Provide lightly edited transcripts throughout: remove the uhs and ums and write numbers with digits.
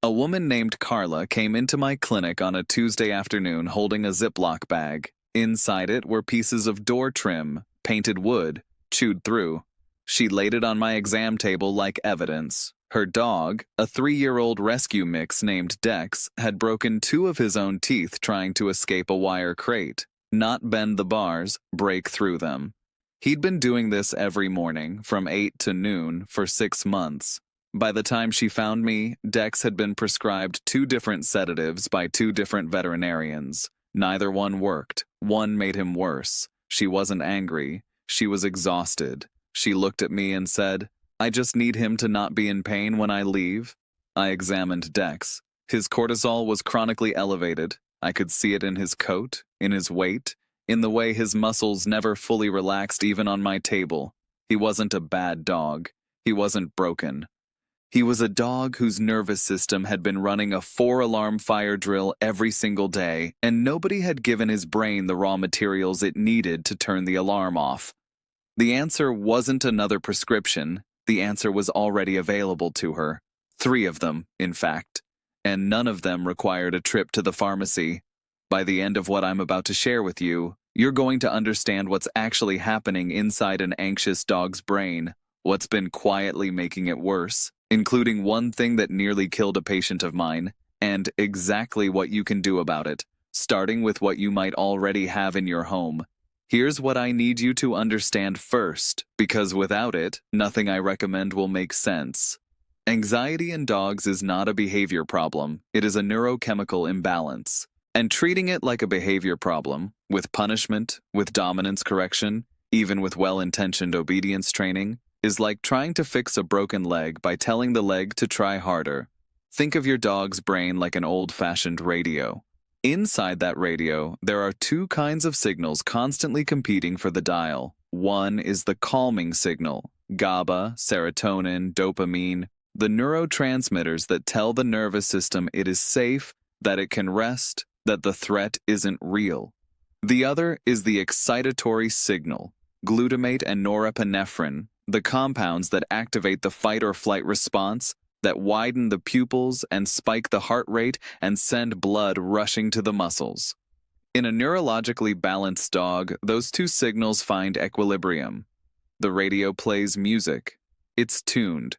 A woman named Carla came into my clinic on a Tuesday afternoon holding a Ziploc bag. Inside it were pieces of door trim, painted wood, chewed through. She laid it on my exam table like evidence. Her dog, a 3-year-old rescue mix named Dex, had broken 2 of his own teeth trying to escape a wire crate, not bend the bars, break through them. He'd been doing this every morning, from 8 to noon, for 6 months. By the time she found me, Dex had been prescribed 2 different sedatives by 2 different veterinarians. Neither one worked. One made him worse. She wasn't angry. She was exhausted. She looked at me and said, "I just need him to not be in pain when I leave." I examined Dex. His cortisol was chronically elevated. I could see it in his coat, in his weight, in the way his muscles never fully relaxed even on my table. He wasn't a bad dog. He wasn't broken. He was a dog whose nervous system had been running a 4-alarm fire drill every single day, and nobody had given his brain the raw materials it needed to turn the alarm off. The answer wasn't another prescription. The answer was already available to her. 3 of them, in fact. And none of them required a trip to the pharmacy. By the end of what I'm about to share with you, you're going to understand what's actually happening inside an anxious dog's brain, what's been quietly making it worse, including one thing that nearly killed a patient of mine, and exactly what you can do about it, starting with what you might already have in your home. Here's what I need you to understand first, because without it, nothing I recommend will make sense. Anxiety in dogs is not a behavior problem, it is a neurochemical imbalance. And treating it like a behavior problem, with punishment, with dominance correction, even with well-intentioned obedience training, is like trying to fix a broken leg by telling the leg to try harder. Think of your dog's brain like an old-fashioned radio. Inside that radio, there are 2 kinds of signals constantly competing for the dial. One is the calming signal, GABA, serotonin, dopamine, the neurotransmitters that tell the nervous system it is safe, that it can rest, that the threat isn't real. The other is the excitatory signal, glutamate and norepinephrine, the compounds that activate the fight or flight response, that widen the pupils and spike the heart rate and send blood rushing to the muscles. In a neurologically balanced dog, those 2 signals find equilibrium. The radio plays music. It's tuned.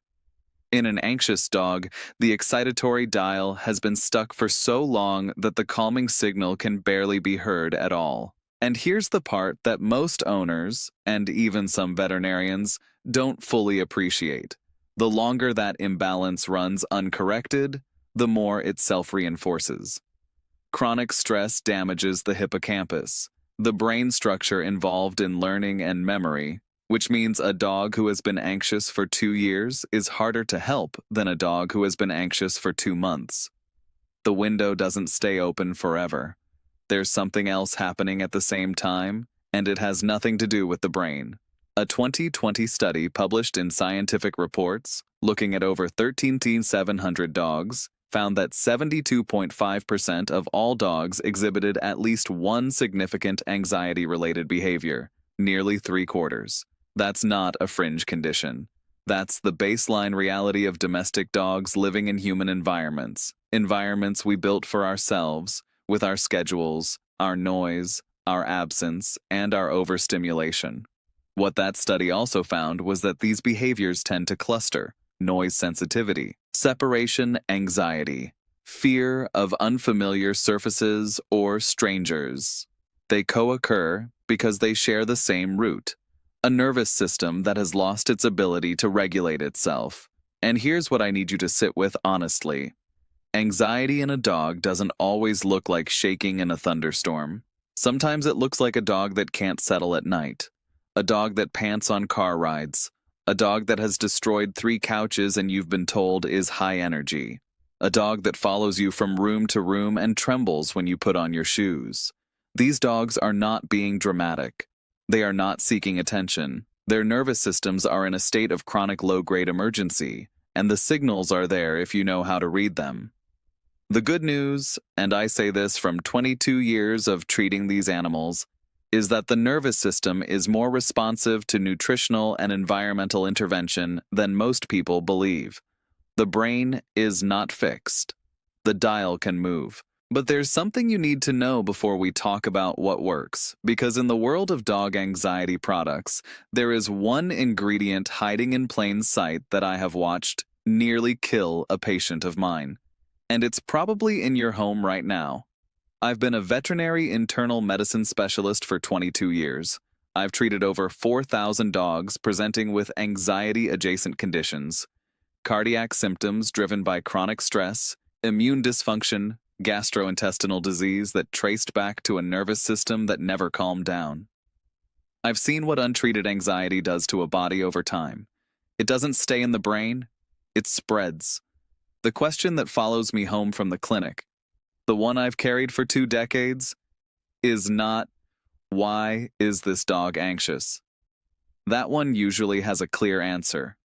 In an anxious dog, the excitatory dial has been stuck for so long that the calming signal can barely be heard at all. And here's the part that most owners, and even some veterinarians, don't fully appreciate. The longer that imbalance runs uncorrected, the more it self-reinforces. Chronic stress damages the hippocampus, the brain structure involved in learning and memory, which means a dog who has been anxious for 2 years is harder to help than a dog who has been anxious for 2 months. The window doesn't stay open forever. There's something else happening at the same time, and it has nothing to do with the brain. A 2020 study published in Scientific Reports, looking at over 13,700 dogs, found that 72.5% of all dogs exhibited at least one significant anxiety-related behavior, nearly 3/4. That's not a fringe condition. That's the baseline reality of domestic dogs living in human environments we built for ourselves, with our schedules, our noise, our absence, and our overstimulation. What that study also found was that these behaviors tend to cluster: noise sensitivity, separation anxiety, fear of unfamiliar surfaces or strangers. They co-occur because they share the same root, a nervous system that has lost its ability to regulate itself. And here's what I need you to sit with honestly. Anxiety in a dog doesn't always look like shaking in a thunderstorm. Sometimes it looks like a dog that can't settle at night. A dog that pants on car rides. A dog that has destroyed 3 couches and you've been told is high energy. A dog that follows you from room to room and trembles when you put on your shoes. These dogs are not being dramatic. They are not seeking attention. Their nervous systems are in a state of chronic low-grade emergency, and the signals are there if you know how to read them. The good news, and I say this from 22 years of treating these animals, is that the nervous system is more responsive to nutritional and environmental intervention than most people believe. The brain is not fixed. The dial can move. But there's something you need to know before we talk about what works, because in the world of dog anxiety products, there is one ingredient hiding in plain sight that I have watched nearly kill a patient of mine. And it's probably in your home right now. I've been a veterinary internal medicine specialist for 22 years. I've treated over 4,000 dogs presenting with anxiety-adjacent conditions, cardiac symptoms driven by chronic stress, immune dysfunction, gastrointestinal disease that traced back to a nervous system that never calmed down. I've seen what untreated anxiety does to a body over time. It doesn't stay in the brain, it spreads. The question that follows me home from the clinic, the one I've carried for 2 decades, is not, why is this dog anxious? That one usually has a clear answer.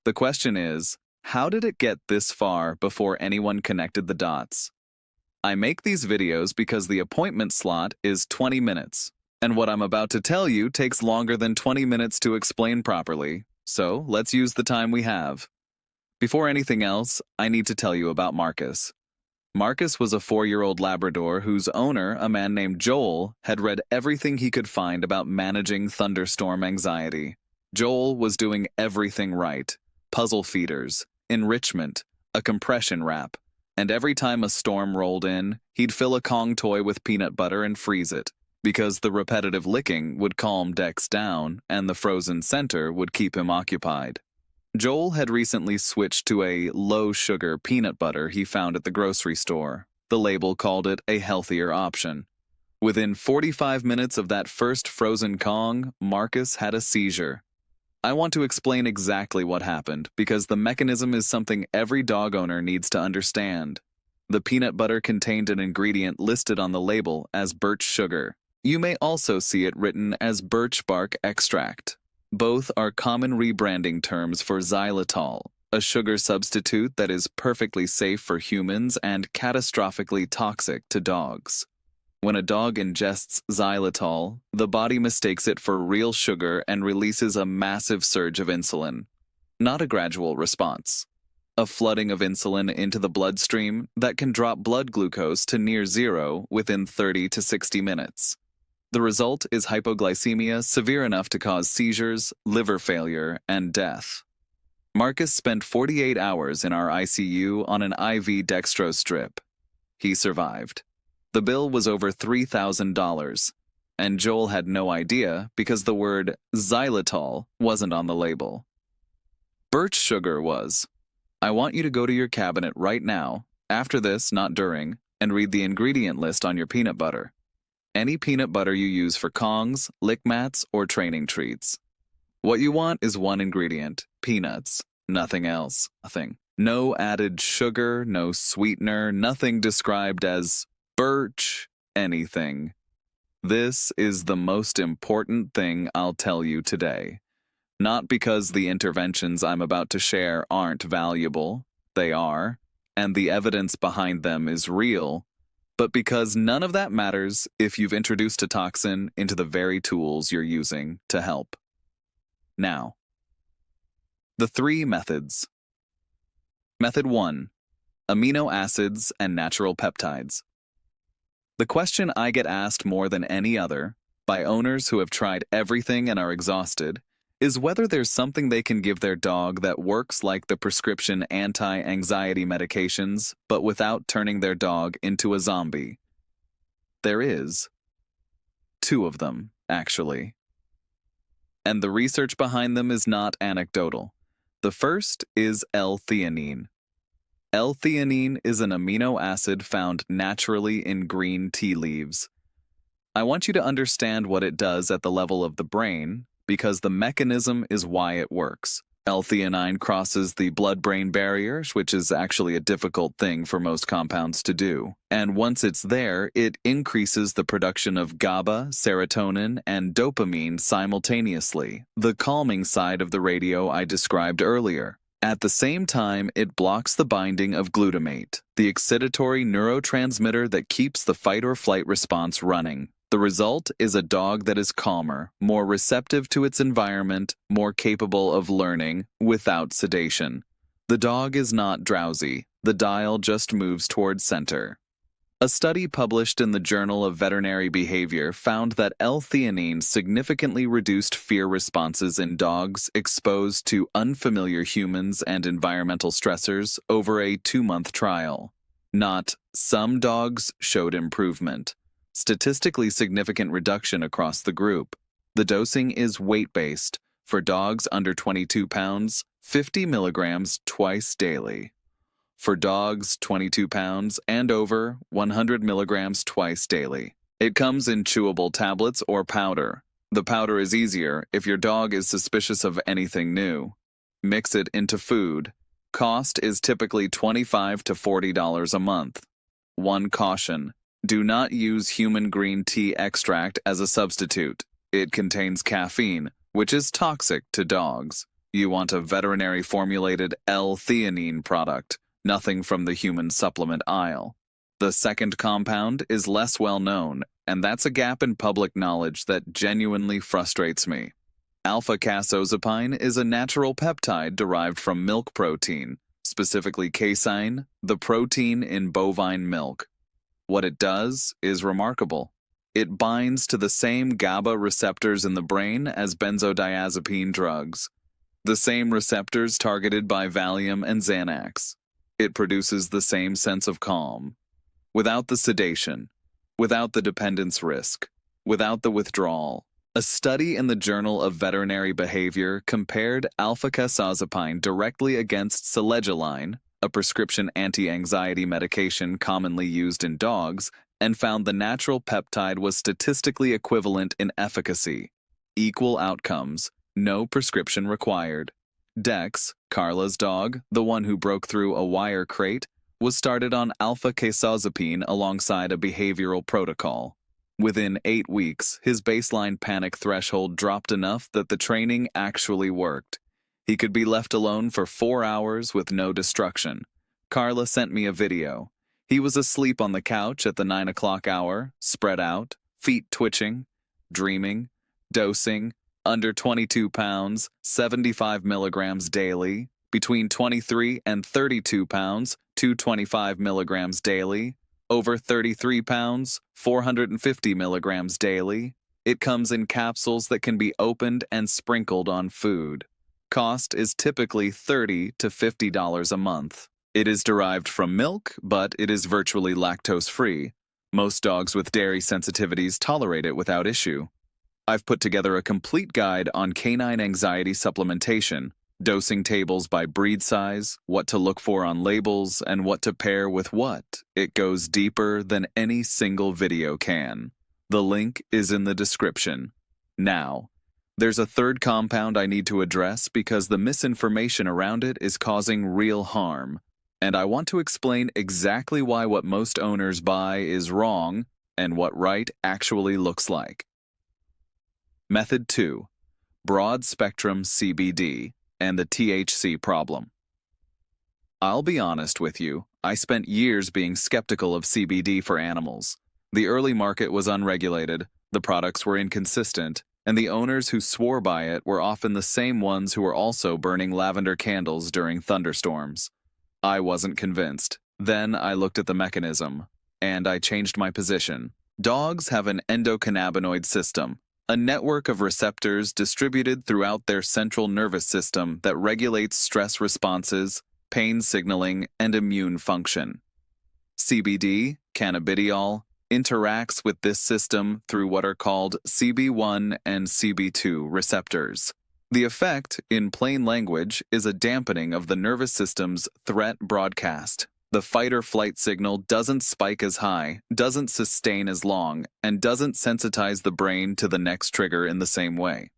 The question is, how did it get this far before anyone connected the dots? I make these videos because the appointment slot is 20 minutes, and what I'm about to tell you takes longer than 20 minutes to explain properly, so let's use the time we have. Before anything else, I need to tell you about Marcus. Marcus was a 4-year-old Labrador whose owner, a man named Joel, had read everything he could find about managing thunderstorm anxiety. Joel was doing everything right: puzzle feeders, enrichment, a compression wrap, and every time a storm rolled in, he'd fill a Kong toy with peanut butter and freeze it, because the repetitive licking would calm Dex down and the frozen center would keep him occupied. Joel had recently switched to a low-sugar peanut butter he found at the grocery store. The label called it a healthier option. Within 45 minutes of that first frozen Kong, Marcus had a seizure. I want to explain exactly what happened because the mechanism is something every dog owner needs to understand. The peanut butter contained an ingredient listed on the label as birch sugar. You may also see it written as birch bark extract. Both are common rebranding terms for xylitol, a sugar substitute that is perfectly safe for humans and catastrophically toxic to dogs. When a dog ingests xylitol, the body mistakes it for real sugar and releases a massive surge of insulin. Not a gradual response. A flooding of insulin into the bloodstream that can drop blood glucose to near zero within 30 to 60 minutes. The result is hypoglycemia severe enough to cause seizures, liver failure, and death. Marcus spent 48 hours in our ICU on an IV dextrose strip. He survived. The bill was over $3,000, and Joel had no idea because the word xylitol wasn't on the label. Birch sugar was. I want you to go to your cabinet right now, after this, not during, and read the ingredient list on your peanut butter. Any peanut butter you use for Kongs, lick mats, or training treats. What you want is one ingredient, peanuts, nothing else, nothing. No added sugar, no sweetener, nothing described as birch anything. This is the most important thing I'll tell you today. Not because the interventions I'm about to share aren't valuable, they are, and the evidence behind them is real, but because none of that matters if you've introduced a toxin into the very tools you're using to help. Now, the 3 methods. Method 1. Amino acids and natural peptides. The question I get asked more than any other, by owners who have tried everything and are exhausted, is whether there's something they can give their dog that works like the prescription anti-anxiety medications, but without turning their dog into a zombie. There is. 2 of them, actually. And the research behind them is not anecdotal. The first is L-theanine. L-theanine is an amino acid found naturally in green tea leaves. I want you to understand what it does at the level of the brain, because the mechanism is why it works. L-theanine crosses the blood-brain barrier, which is actually a difficult thing for most compounds to do. And once it's there, it increases the production of GABA, serotonin, and dopamine simultaneously, the calming side of the radio I described earlier. At the same time, it blocks the binding of glutamate, the excitatory neurotransmitter that keeps the fight-or-flight response running. The result is a dog that is calmer, more receptive to its environment, more capable of learning without sedation. The dog is not drowsy. The dial just moves towards center. A study published in the Journal of Veterinary Behavior found that L-theanine significantly reduced fear responses in dogs exposed to unfamiliar humans and environmental stressors over a 2-month trial. Not some dogs showed improvement. Statistically significant reduction across the group. The dosing is weight-based. For dogs under 22 pounds, 50 milligrams twice daily. For dogs 22 pounds and over, 100 milligrams twice daily. It comes in chewable tablets or powder. The powder is easier if your dog is suspicious of anything new. Mix it into food. Cost is typically $25 to $40 a month. One caution: do not use human green tea extract as a substitute. It contains caffeine, which is toxic to dogs. You want a veterinary-formulated L-theanine product. Nothing from the human supplement aisle. The second compound is less well known, and that's a gap in public knowledge that genuinely frustrates me. Alpha-casozepine is a natural peptide derived from milk protein, specifically casein, the protein in bovine milk. What it does is remarkable. It binds to the same GABA receptors in the brain as benzodiazepine drugs, the same receptors targeted by Valium and Xanax. It produces the same sense of calm, without the sedation, without the dependence risk, without the withdrawal. A study in the Journal of Veterinary Behavior compared alpha-casozepine directly against selegiline, a prescription anti-anxiety medication commonly used in dogs, and found the natural peptide was statistically equivalent in efficacy. Equal outcomes, no prescription required. Dex, Carla's dog, the one who broke through a wire crate, was started on alpha-casozepine alongside a behavioral protocol. Within 8 weeks, his baseline panic threshold dropped enough that the training actually worked. He could be left alone for 4 hours with no destruction. Carla sent me a video. He was asleep on the couch at the 9 o'clock hour, spread out, feet twitching, dreaming, dosing, under 22 pounds, 75 milligrams daily, between 23 and 32 pounds, 225 milligrams daily, over 33 pounds, 450 milligrams daily. It comes in capsules that can be opened and sprinkled on food. Cost is typically $30 to $50 a month. It is derived from milk, but it is virtually lactose-free. Most dogs with dairy sensitivities tolerate it without issue. I've put together a complete guide on canine anxiety supplementation, dosing tables by breed size, what to look for on labels, and what to pair with what. It goes deeper than any single video can. The link is in the description. Now, there's a third compound I need to address because the misinformation around it is causing real harm, and I want to explain exactly why what most owners buy is wrong and what right actually looks like. Method 2. Broad-spectrum CBD and the THC problem. I'll be honest with you, I spent years being skeptical of CBD for animals. The early market was unregulated, the products were inconsistent, and the owners who swore by it were often the same ones who were also burning lavender candles during thunderstorms. I wasn't convinced. Then I looked at the mechanism, and I changed my position. Dogs have an endocannabinoid system, a network of receptors distributed throughout their central nervous system that regulates stress responses, pain signaling, and immune function. CBD, cannabidiol, interacts with this system through what are called CB1 and CB2 receptors. The effect, in plain language, is a dampening of the nervous system's threat broadcast. The fight-or-flight signal doesn't spike as high, doesn't sustain as long, and doesn't sensitize the brain to the next trigger in the same way.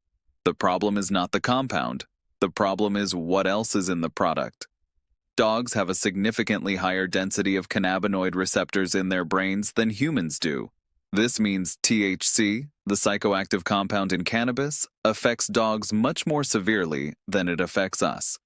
The problem is not the compound. The problem is what else is in the product. Dogs have a significantly higher density of cannabinoid receptors in their brains than humans do. This means THC, the psychoactive compound in cannabis, affects dogs much more severely than it affects us.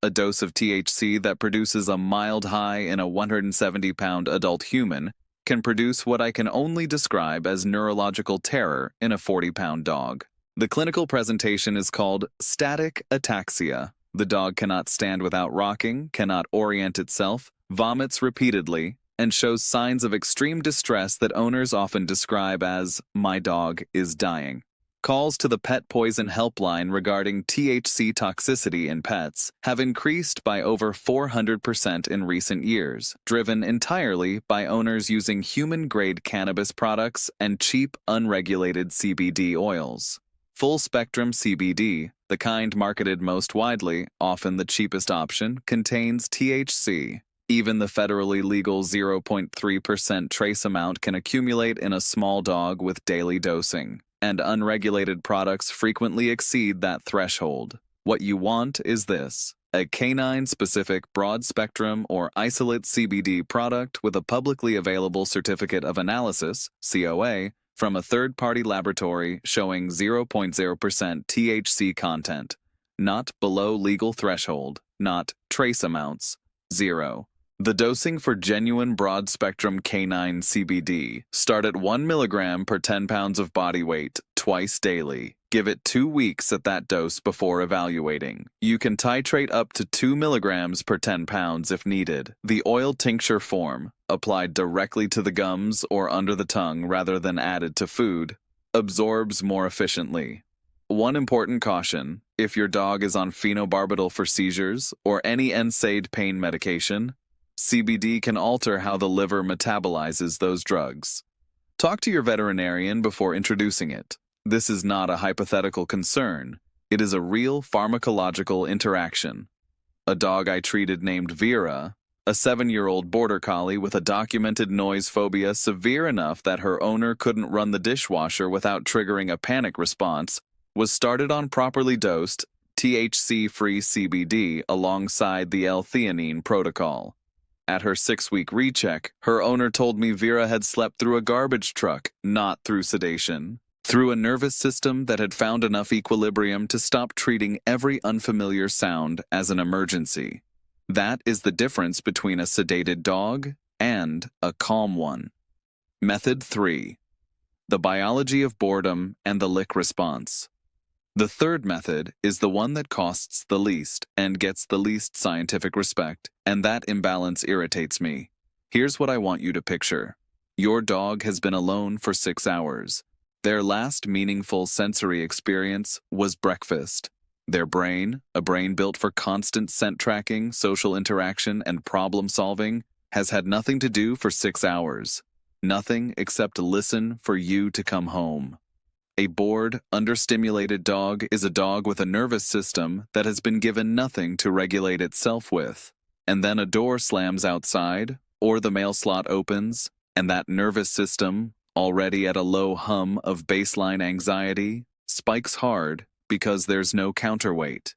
A dose of THC that produces a mild high in a 170-pound adult human can produce what I can only describe as neurological terror in a 40-pound dog. The clinical presentation is called static ataxia. The dog cannot stand without rocking, cannot orient itself, vomits repeatedly, and shows signs of extreme distress that owners often describe as, "My dog is dying." Calls to the pet poison helpline regarding THC toxicity in pets have increased by over 400% in recent years, driven entirely by owners using human-grade cannabis products and cheap, unregulated CBD oils. Full-spectrum CBD, the kind marketed most widely, often the cheapest option, contains THC. Even the federally legal 0.3% trace amount can accumulate in a small dog with daily dosing, and unregulated products frequently exceed that threshold. What you want is this: a canine-specific broad-spectrum or isolate CBD product with a publicly available certificate of analysis, COA, from a third-party laboratory showing 0.0% THC content, not below legal threshold, not trace amounts, 0. The dosing for genuine broad-spectrum canine CBD start at 1 milligram per 10 pounds of body weight, twice daily. Give it 2 weeks at that dose before evaluating. You can titrate up to 2 milligrams per 10 pounds if needed. The oil tincture form, applied directly to the gums or under the tongue rather than added to food, absorbs more efficiently. One important caution: if your dog is on phenobarbital for seizures or any NSAID pain medication, CBD can alter how the liver metabolizes those drugs. Talk to your veterinarian before introducing it. This is not a hypothetical concern. It is a real pharmacological interaction. A dog I treated named Vera, a 7-year-old border collie with a documented noise phobia severe enough that her owner couldn't run the dishwasher without triggering a panic response, was started on properly dosed, THC-free CBD alongside the L-theanine protocol. At her 6-week recheck, her owner told me Vera had slept through a garbage truck, not through sedation, through a nervous system that had found enough equilibrium to stop treating every unfamiliar sound as an emergency. That is the difference between a sedated dog and a calm one. Method 3. The biology of boredom and the lick response. The third method is the one that costs the least and gets the least scientific respect, and that imbalance irritates me. Here's what I want you to picture. Your dog has been alone for 6 hours. Their last meaningful sensory experience was breakfast. Their brain, a brain built for constant scent tracking, social interaction, and problem solving, has had nothing to do for 6 hours. Nothing except listen for you to come home. A bored, understimulated dog is a dog with a nervous system that has been given nothing to regulate itself with. And then a door slams outside, or the mail slot opens, and that nervous system, already at a low hum of baseline anxiety, spikes hard because there's no counterweight.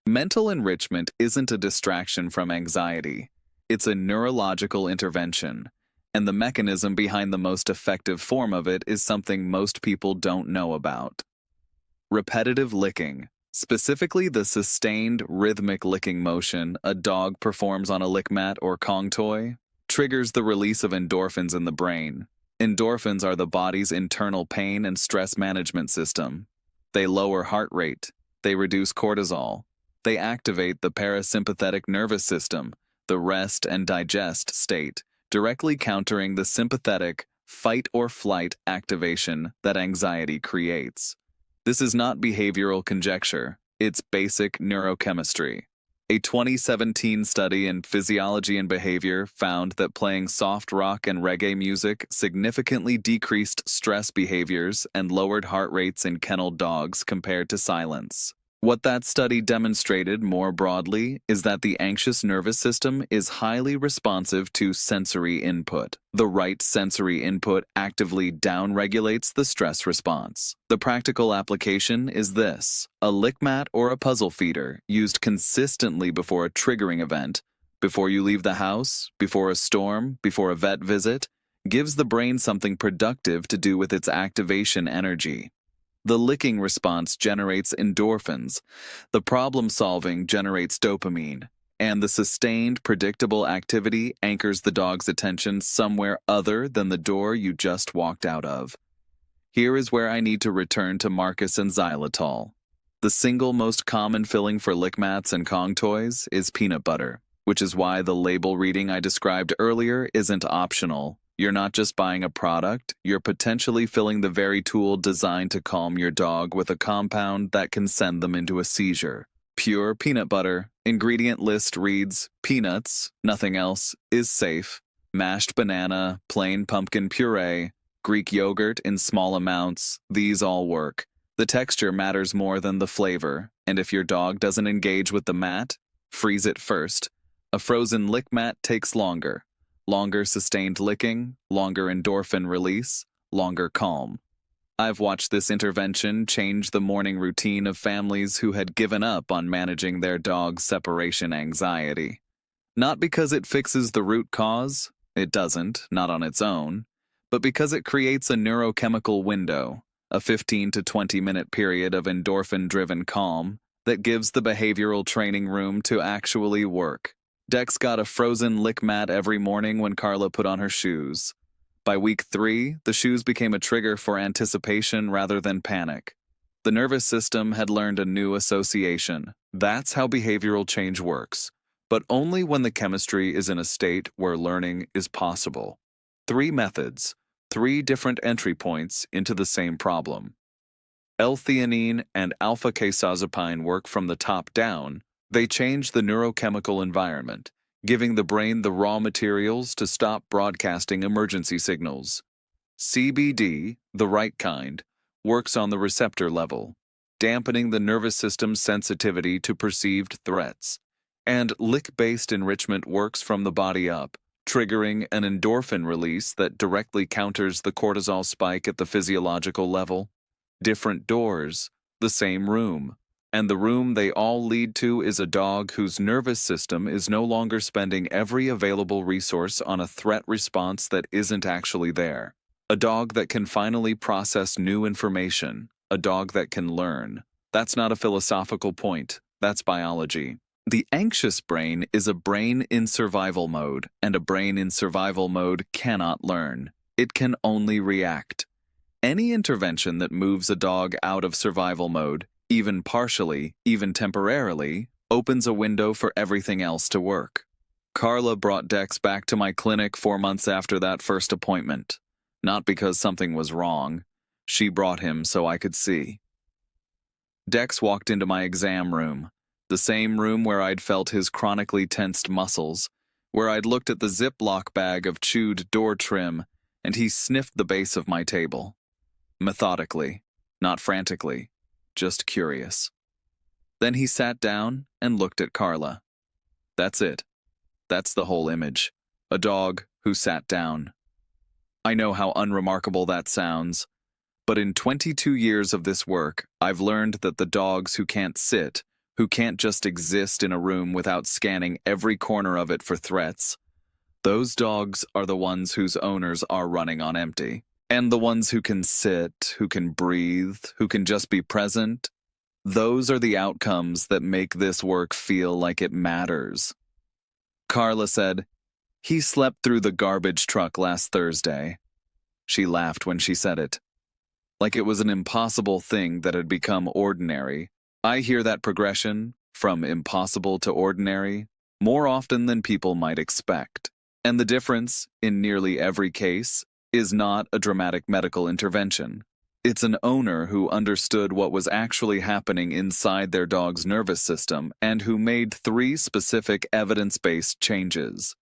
Mental enrichment isn't a distraction from anxiety. It's a neurological intervention. And the mechanism behind the most effective form of it is something most people don't know about. Repetitive licking, specifically the sustained rhythmic licking motion a dog performs on a lick mat or Kong toy, triggers the release of endorphins in the brain. Endorphins are the body's internal pain and stress management system. They lower heart rate, they reduce cortisol, they activate the parasympathetic nervous system, the rest and digest state, directly countering the sympathetic fight-or-flight activation that anxiety creates. This is not behavioral conjecture, it's basic neurochemistry. A 2017 study in physiology and behavior found that playing soft rock and reggae music significantly decreased stress behaviors and lowered heart rates in kenneled dogs compared to silence. What that study demonstrated more broadly is that the anxious nervous system is highly responsive to sensory input. The right sensory input actively downregulates the stress response. The practical application is this: a lick mat or a puzzle feeder used consistently before a triggering event, before you leave the house, before a storm, before a vet visit, gives the brain something productive to do with its activation energy. The licking response generates endorphins, the problem-solving generates dopamine, and the sustained, predictable activity anchors the dog's attention somewhere other than the door you just walked out of. Here is where I need to return to Marcus and xylitol. The single most common filling for lick mats and Kong toys is peanut butter, which is why the label reading I described earlier isn't optional. You're not just buying a product, you're potentially filling the very tool designed to calm your dog with a compound that can send them into a seizure. Pure peanut butter. Ingredient list reads, peanuts, nothing else, is safe. Mashed banana, plain pumpkin puree, Greek yogurt in small amounts, these all work. The texture matters more than the flavor, and if your dog doesn't engage with the mat, freeze it first. A frozen lick mat takes longer. Longer sustained licking, longer endorphin release, longer calm. I've watched this intervention change the morning routine of families who had given up on managing their dog's separation anxiety. Not because it fixes the root cause, it doesn't, not on its own, but because it creates a neurochemical window, a 15 to 20-minute period of endorphin-driven calm that gives the behavioral training room to actually work. Dex got a frozen lick mat every morning when Carla put on her shoes. By week 3, the shoes became a trigger for anticipation rather than panic. The nervous system had learned a new association. That's how behavioral change works, but only when the chemistry is in a state where learning is possible. 3 methods, 3 different entry points into the same problem. L-theanine and alpha-casozepine work from the top down. They change the neurochemical environment, giving the brain the raw materials to stop broadcasting emergency signals. CBD, the right kind, works on the receptor level, dampening the nervous system's sensitivity to perceived threats. And lick-based enrichment works from the body up, triggering an endorphin release that directly counters the cortisol spike at the physiological level. Different doors, the same room. And the room they all lead to is a dog whose nervous system is no longer spending every available resource on a threat response that isn't actually there. A dog that can finally process new information. A dog that can learn. That's not a philosophical point. That's biology. The anxious brain is a brain in survival mode, and a brain in survival mode cannot learn. It can only react. Any intervention that moves a dog out of survival mode, even partially, even temporarily, opens a window for everything else to work. Carla brought Dex back to my clinic 4 months after that first appointment. Not because something was wrong. She brought him so I could see. Dex walked into my exam room, the same room where I'd felt his chronically tensed muscles, where I'd looked at the Ziploc bag of chewed door trim, and he sniffed the base of my table. Methodically, not frantically. Just curious. Then he sat down and looked at Carla. That's it. That's the whole image. A dog who sat down. I know how unremarkable that sounds, but in 22 years of this work, I've learned that the dogs who can't sit, who can't just exist in a room without scanning every corner of it for threats, those dogs are the ones whose owners are running on empty. And the ones who can sit, who can breathe, who can just be present, those are the outcomes that make this work feel like it matters. Carla said, "He slept through the garbage truck last Thursday." She laughed when she said it. Like it was an impossible thing that had become ordinary. I hear that progression, from impossible to ordinary, more often than people might expect. And the difference, in nearly every case, is not a dramatic medical intervention. It's an owner who understood what was actually happening inside their dog's nervous system and who made 3 specific evidence-based changes.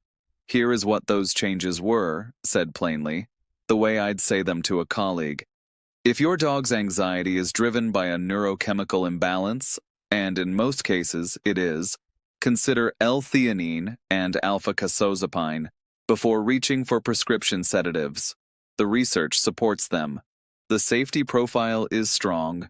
Here is what those changes were, said plainly, the way I'd say them to a colleague. If your dog's anxiety is driven by a neurochemical imbalance, and in most cases it is, consider L-theanine and alpha-casozepine before reaching for prescription sedatives. The research supports them. The safety profile is strong.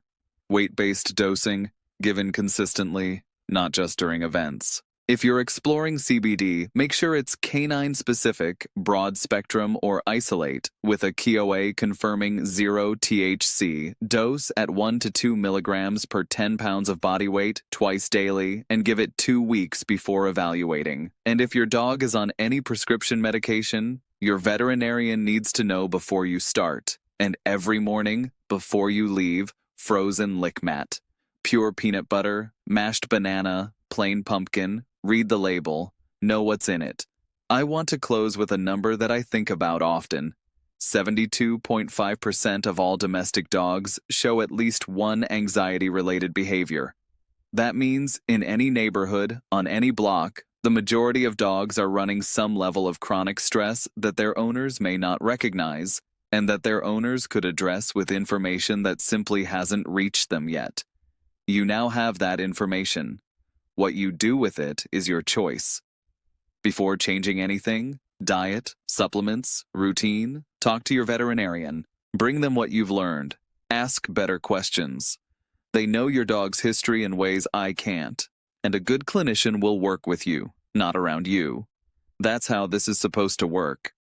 Weight-based dosing, given consistently, not just during events. If you're exploring CBD, make sure it's canine-specific, broad-spectrum, or isolate, with a KOA confirming 0 THC, dose at 1 to 2 milligrams per 10 pounds of body weight, twice daily, and give it 2 weeks before evaluating. And if your dog is on any prescription medication, your veterinarian needs to know before you start, and every morning, before you leave, frozen lick mat. Pure peanut butter, mashed banana, plain pumpkin, read the label, know what's in it. I want to close with a number that I think about often. 72.5% of all domestic dogs show at least one anxiety-related behavior. That means in any neighborhood, on any block, the majority of dogs are running some level of chronic stress that their owners may not recognize, and that their owners could address with information that simply hasn't reached them yet. You now have that information. What you do with it is your choice. Before changing anything, diet, supplements, routine, talk to your veterinarian. Bring them what you've learned. Ask better questions. They know your dog's history in ways I can't, and a good clinician will work with you, not around you. That's how this is supposed to work.